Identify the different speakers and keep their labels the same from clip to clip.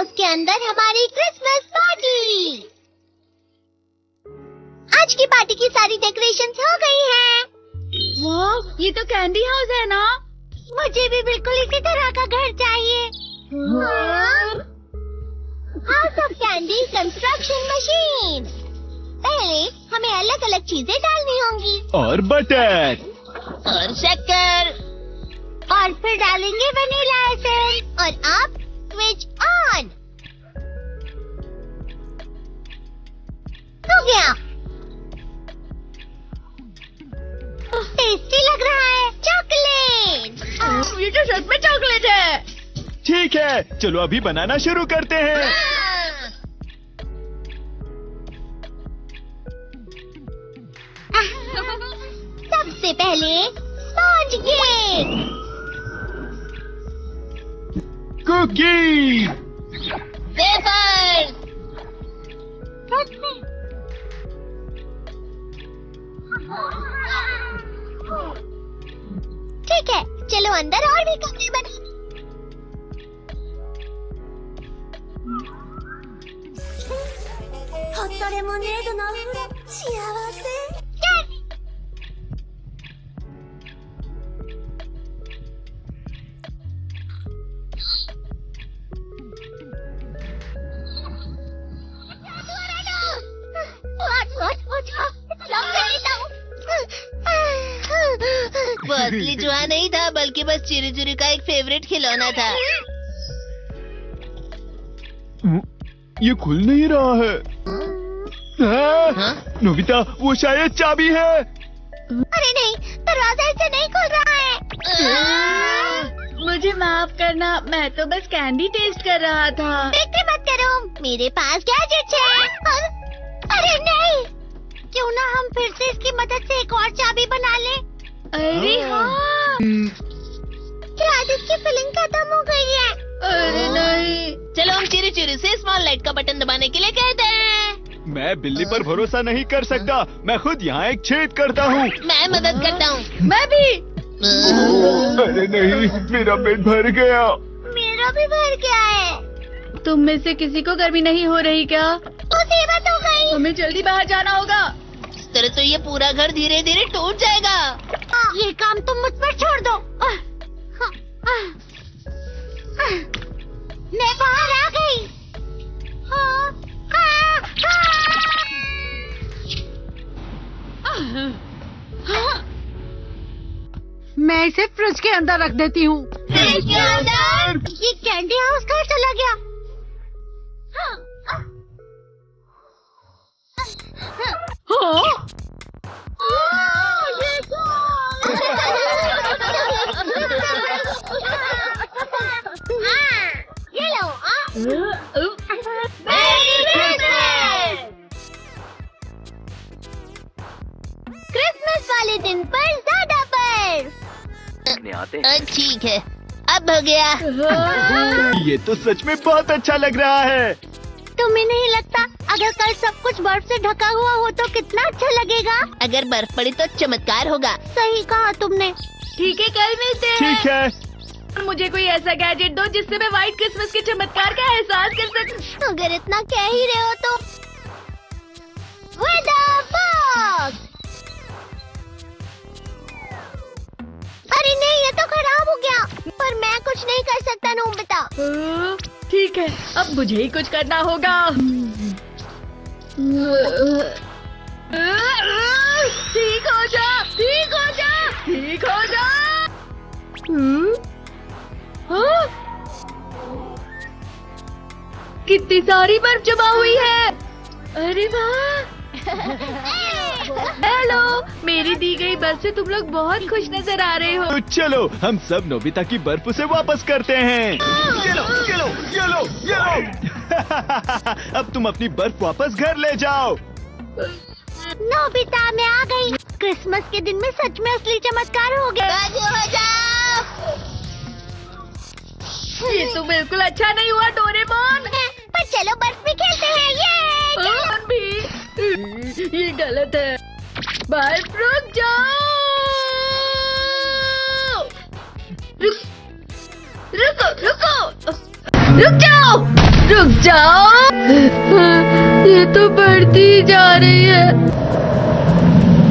Speaker 1: House के अंदर हमारी क्रिसमस पार्टी। आज की पार्टी की सारी डेकोरेशंस हो गई हैं।
Speaker 2: वाह, ये तो कैंडी हाउस है ना?
Speaker 1: मुझे भी बिल्कुल इसी तरह का घर चाहिए। House of candy construction machine. पहले हमें अलग अलग चीजें डालनी होंगी
Speaker 3: और बटर
Speaker 1: और शक्कर, और फिर डालेंगे वनीला एसेंस और अब स्विच ऑन। हो गया। टेस्टी लग रहा है। चॉकलेट।
Speaker 2: ये तो सच में चॉकलेट है।
Speaker 3: ठीक है, चलो अभी बनाना शुरू करते हैं।
Speaker 1: सबसे पहले स्पॉन्ज केक,
Speaker 3: कुकी,
Speaker 1: वेफर्स, ठीक है, चलो अंदर और भी कमरे बने। होता लेमोनेडのお風呂幸せ。
Speaker 4: वो असली जुआ नहीं था, बल्कि बस चिरी चिरी का एक फेवरेट खिलौना था।
Speaker 3: ये खुल नहीं रहा है। नोबिता, वो शायद चाबी है।
Speaker 1: अरे नहीं, दरवाजा ऐसे नहीं खुल रहा है।
Speaker 2: मुझे माफ करना, मैं तो बस कैंडी टेस्ट कर रहा था।
Speaker 1: फिक्र मत करो, मेरे पास गैजेट्स है। अरे नहीं, क्यों ना हम फिर से इसकी मदद से एक और चाबी बना लें।
Speaker 2: अरे हाँ।
Speaker 1: शायद इसकी फिलिंग खत्म हो गई है।
Speaker 2: अरे नहीं।
Speaker 4: चलो हम चिरी चिरी से स्मॉल लाइट का बटन दबाने के लिए कहते हैं।
Speaker 3: मैं बिल्ली पर भरोसा नहीं कर सकता। मैं खुद यहाँ एक छेद करता हूँ।
Speaker 4: मैं मदद करता हूँ।
Speaker 2: मैं भी।
Speaker 3: अरे नहीं, मेरा पेट भर गया।
Speaker 1: मेरा भी भर गया है।
Speaker 2: तुम में से किसी को गर्मी नहीं हो रही क्या?
Speaker 1: मुसीबत हो गई।
Speaker 2: हमें जल्दी बाहर जाना होगा।
Speaker 4: इस तरह तो ये पूरा घर धीरे धीरे टूट जाएगा।
Speaker 1: ये काम तुम मुझ पर छोड़ दो। मैं बाहर आ गई।
Speaker 2: मैं इसे फ्रिज के अंदर रख देती हूँ।
Speaker 1: फ्रिज के अंदर? ये कैंडी हाउस कहाँ चला गया? ये लो। क्रिसमस वाले दिन पर ज्यादा बर्फ।
Speaker 4: ठीक है, अब हो गया।
Speaker 3: ये तो सच में बहुत अच्छा लग रहा है।
Speaker 1: तुम्हें नहीं लगता अगर कल सब कुछ बर्फ से ढका हुआ हो तो कितना अच्छा लगेगा?
Speaker 4: अगर बर्फ पड़ी तो चमत्कार होगा।
Speaker 1: सही कहा तुमने।
Speaker 2: ठीक है, कल मिलते हैं।
Speaker 3: ठीक है।
Speaker 2: मुझे कोई ऐसा गैजेट दो जिससे मैं व्हाइट क्रिसमस के चमत्कार का एहसास कर सकूं।
Speaker 1: अगर इतना कह ही रहे हो तो वेदर बॉक्स। अरे नहीं, ये तो खराब हो गया। पर मैं कुछ नहीं कर सकता नोबिता।
Speaker 2: ठीक है, अब मुझे ही कुछ करना होगा। ठीक हो जा, ठीक हो जा, ठीक हो जा। हाँ? कितनी सारी बर्फ जमा हुई है। अरे वाह। हेलो, मेरी दी गई बर्फ से तुम लोग बहुत खुश नजर आ रहे हो।
Speaker 3: तो चलो हम सब नोबिता की बर्फ उसे वापस करते हैं। ये लो, ये लो, ये लो, ये लो। अब तुम अपनी बर्फ वापस घर ले जाओ।
Speaker 1: नोबिता, मैं आ गई। क्रिसमस के दिन में सच में असली चमत्कार हो गया।
Speaker 4: बाजू हो जाओ।
Speaker 2: ये तो बिल्कुल अच्छा नहीं हुआ डोरेमोन।
Speaker 1: पर चलो बर्फ में खेलते हैं। ये
Speaker 2: भी ये गलत है। बर्फ रुक जाओ। रुको रुको रुक जाओ। रुक जाओ। ये तो बढ़ती ही जा रही है।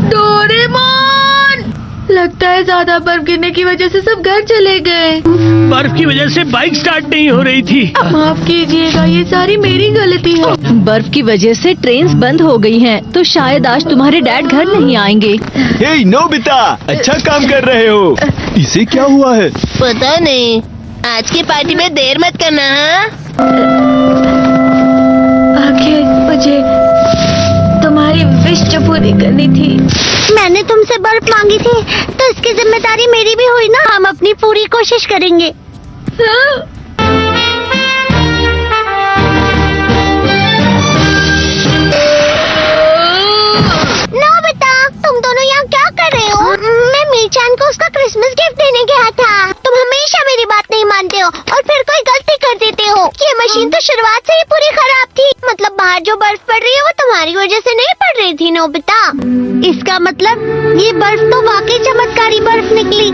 Speaker 2: डोरेमोन, लगता है ज्यादा बर्फ गिरने की वजह से सब घर चले गए।
Speaker 5: बर्फ की वजह से बाइक स्टार्ट नहीं हो रही थी।
Speaker 2: माफ कीजिएगा, ये सारी मेरी गलती है।
Speaker 6: बर्फ की वजह से ट्रेन्स बंद हो गई हैं, तो शायद आज तुम्हारे डैड घर नहीं आएंगे।
Speaker 3: हे नोबिता, अच्छा काम कर रहे हो। इसे क्या हुआ है?
Speaker 4: पता नहीं, आज की पार्टी में देर मत करना। हाँ,
Speaker 2: आखिर मुझे तुम्हारी विश जो पूरी करनी थी।
Speaker 1: मैंने तुमसे बर्फ मांगी थी, तो इसकी जिम्मेदारी मेरी भी हुई ना। हम अपनी पूरी कोशिश करेंगे।
Speaker 2: हाँ?
Speaker 1: नोबिता, तुम दोनों यहाँ क्या कर रहे हो? मैं मीरचान को उसका क्रिसमस गिफ्ट देने गया था। तुम हमेशा मेरी बात नहीं मानते हो और फिर कोई गलती कर देते हो। ये मशीन तो शुरुआत से ही पूरी खराब थी। मतलब बाहर जो बर्फ पड़ रही है वो तुम्हारी वजह से नहीं पड़ रही थी नोबिता। इसका मतलब ये बर्फ तो वाकई चमत्कारी बर्फ निकली।